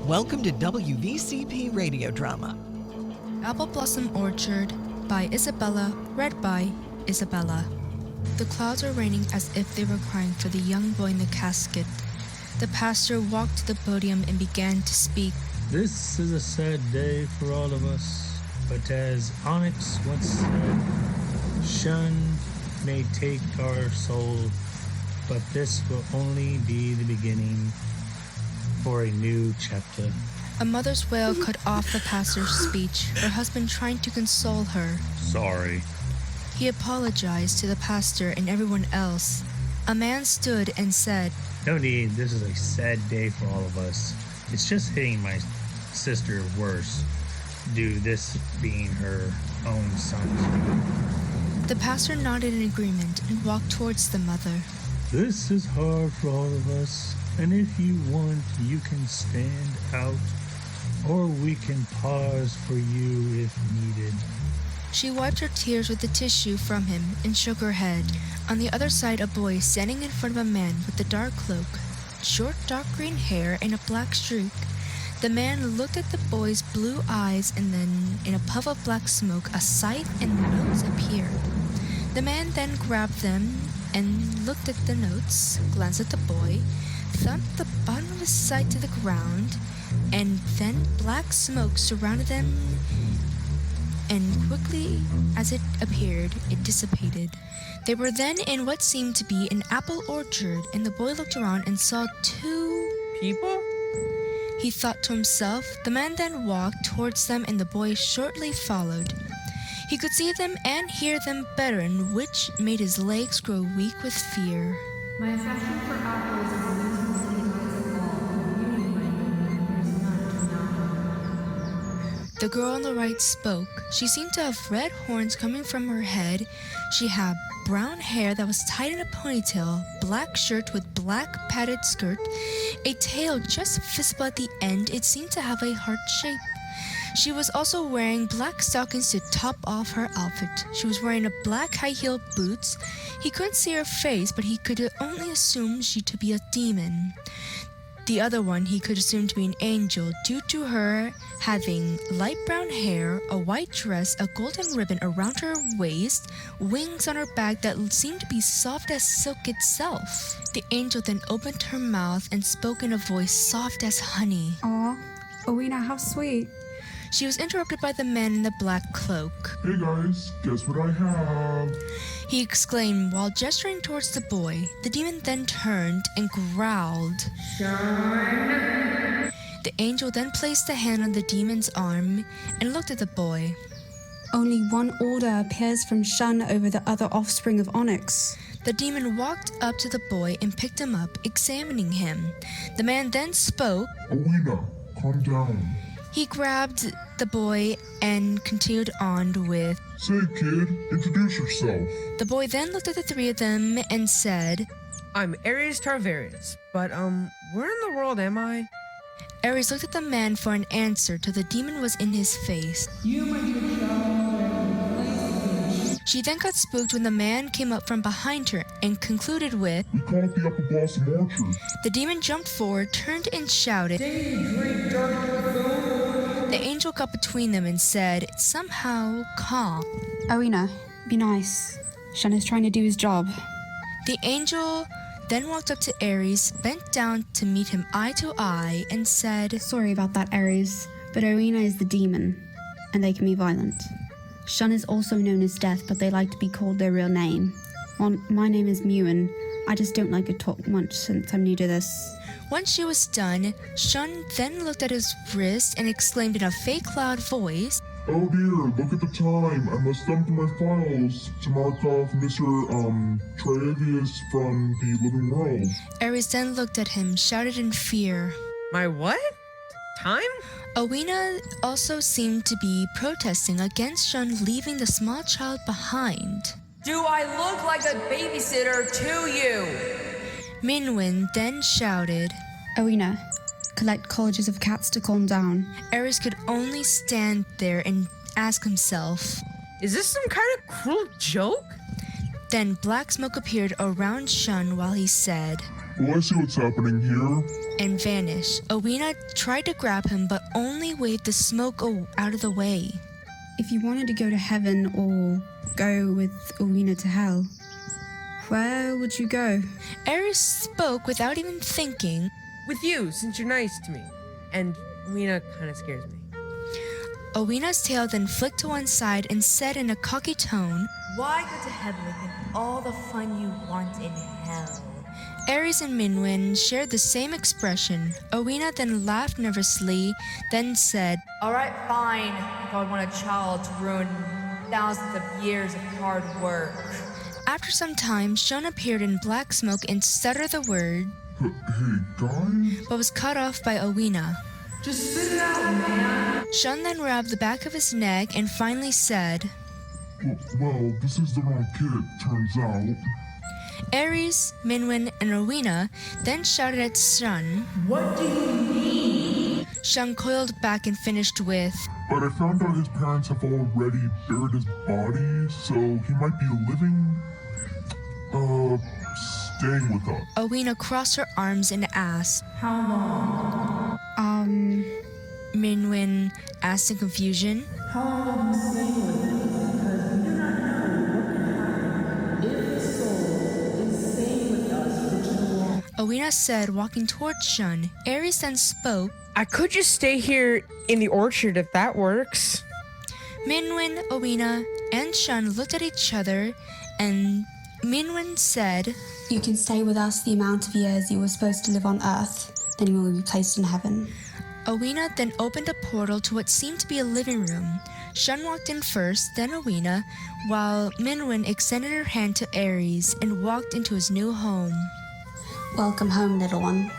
Welcome to WVCP Radio Drama. Apple Blossom Orchard by Isabella, read by Isabella. The clouds were raining as if they were crying for the young boy in the casket. The pastor walked to the podium and began to speak. This is a sad day for all of us, but as Onyx once said, Shun may take our soul, but this will only be the beginning for a new chapter. A mother's wail cut off the pastor's speech, her husband trying to console her. Sorry. He apologized to the pastor and everyone else. A man stood and said, No need, this is a sad day for all of us. It's just hitting my sister worse, due to this being her own son. The pastor nodded in agreement and walked towards the mother. This is hard for all of us, and if you want, you can stand out, or we can pause for you if needed. She wiped her tears with the tissue from him and shook her head. On the other side, a boy standing in front of a man with a dark cloak, short dark green hair, and a black streak. The man looked at the boy's blue eyes, and then, in a puff of black smoke, a scythe and notes appeared. The man then grabbed them and looked at the notes, glanced at the boy, thumped the bottom of his scythe to the ground, and then black smoke surrounded them, and quickly as it appeared, it dissipated. They were then in what seemed to be an apple orchard, and the boy looked around and saw two people? He thought to himself. The man then walked towards them, and the boy shortly followed. He could see them and hear them better, and which made his legs grow weak with fear. My affection for apples is the reason that he likes it all. You need my name, there is none to know. The girl on the right spoke. She seemed to have red horns coming from her head. She had brown hair that was tied in a ponytail, black shirt with black padded skirt, a tail just visible at the end. It seemed to have a heart shape. She was also wearing black stockings to top off her outfit. She was wearing a black high-heeled boots. He couldn't see her face, but he could only assume she to be a demon. The other one he could assume to be an angel due to her having light brown hair, a white dress, a golden ribbon around her waist, wings on her back that seemed to be soft as silk itself. The angel then opened her mouth and spoke in a voice soft as honey. Aw, Owena, how sweet. She was interrupted by the man in the black cloak. Hey guys, guess what I have? He exclaimed while gesturing towards the boy. The demon then turned and growled. Shun. The angel then placed a hand on the demon's arm and looked at the boy. Only one order appears from Shun over the other offspring of Onyx. The demon walked up to the boy and picked him up, examining him. The man then spoke. Owena, calm down. He grabbed the boy and continued on with, Say kid, introduce yourself. The boy then looked at the three of them and said, I'm Aries Tarvarius, but where in the world am I? Aries looked at the man for an answer till the demon was in his face. She then got spooked when the man came up from behind her and concluded with, We call it the Apple Blossom Orchard. The demon jumped forward, turned and shouted. The angel got between them and said, somehow calm, Owena, be nice. Shun is trying to do his job. The angel then walked up to Aries, bent down to meet him eye to eye, and said, Sorry about that, Aries, but Owena is the demon, and they can be violent. Shun is also known as Death, but they like to be called their real name. Well, my name is Mewan. I just don't like to talk much since I'm new to this. Once she was done, Shun then looked at his wrist and exclaimed in a fake loud voice, Oh dear, look at the time. I must thumb through my files to mark off Mr. Travius from the living world. Aries then looked at him, shouted in fear. My what? Time? Owena also seemed to be protesting against Shun leaving the small child behind. Do I look like a babysitter to you? Minwin then shouted. Owena, collect colleges of cats to calm down. Aries could only stand there and ask himself. Is this some kind of cruel joke? Then black smoke appeared around Shun while he said, Oh, I see what's happening here. and vanished. Owina tried to grab him but only waved the smoke out of the way. If you wanted to go to heaven or go with Owina to hell, where would you go? Aries spoke without even thinking. With you, since you're nice to me. And Weena kind of scares me. Owina's tail then flicked to one side and said in a cocky tone, Why go to heaven with all the fun you want in hell? Aries and Minwin shared the same expression. Owina then laughed nervously, then said, Alright, fine, if I want a child to ruin thousands of years of hard work. After some time, Shun appeared in black smoke and stuttered the word, Hey, guys? but was cut off by Owina. Just spit it out, man. Shun then rubbed the back of his neck and finally said, Well, this is the wrong kid, turns out. Aries, Minwin, and Owina then shouted at Shun. What do you mean? Shun coiled back and finished with, But I found out his parents have already buried his body, so he might be living, staying with us. Owina crossed her arms and asked. How long? Minwin asked in confusion. How long will you stay with me? Because we do not know what can happen if the soul is staying with us for too long. Owina said, walking towards Shun. Aries then spoke. I could just stay here in the orchard if that works. Minwin, Owina, and Shun looked at each other, and Minwin said, You can stay with us the amount of years you were supposed to live on Earth, then you will be placed in heaven. Owina then opened a portal to what seemed to be a living room. Shun walked in first, then Owina, while Minwin extended her hand to Aries and walked into his new home. Welcome home, little one.